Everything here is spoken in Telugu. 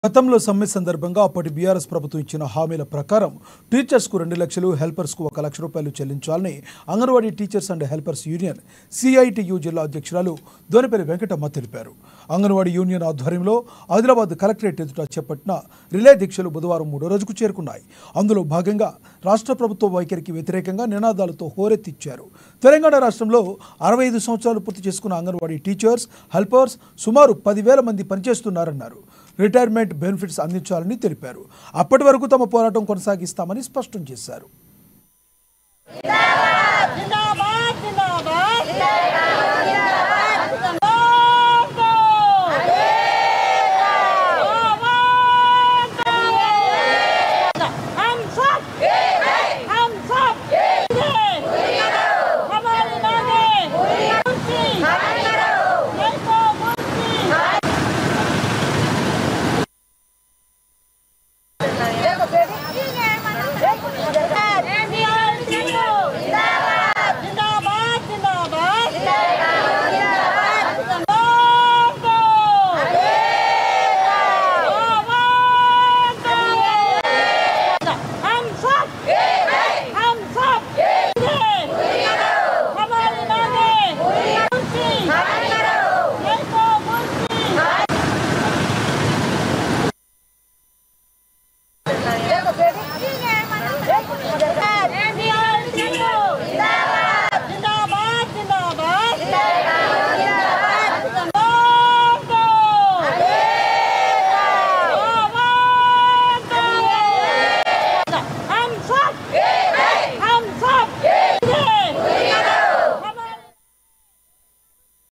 గతంలో సమ్మె సందర్భంగా అప్పటి బీఆర్ఎస్ ప్రభుత్వం ఇచ్చిన హామీల ప్రకారం టీచర్స్కు 2 లక్షలు, హెల్పర్స్కు 1 లక్ష రూపాయలు చెల్లించాలని anganwadi teachers and helpers union CITU జిల్లా అధ్యక్షురాలు దోనిపల్లి వెంకటమ్మ తెలిపారు. అంగన్వాడీ యూనియన్ ఆధ్వర్యంలో ఆదిలాబాద్ కలెక్టరేట్ ఎదుట చేపట్టిన రిలే దీక్షలు బుధవారం 3వ రోజుకు చేరుకున్నాయి. అందులో భాగంగా రాష్ట్ర ప్రభుత్వ వైఖరికి వ్యతిరేకంగా నినాదాలతో హోరెత్తిచ్చారు. తెలంగాణ రాష్ట్రంలో 65 సంవత్సరాలు పూర్తి చేసుకున్న అంగన్వాడీ టీచర్స్, హెల్పర్స్ సుమారు 10,000 మంది పనిచేస్తున్నారన్నారు. రిటైర్మెంట్ బెనిఫిట్స్ అందించాలని తెలిపారు. అప్పటి వరకు తమ పోరాటం కొనసాగిస్తామని స్పష్టం చేశారు.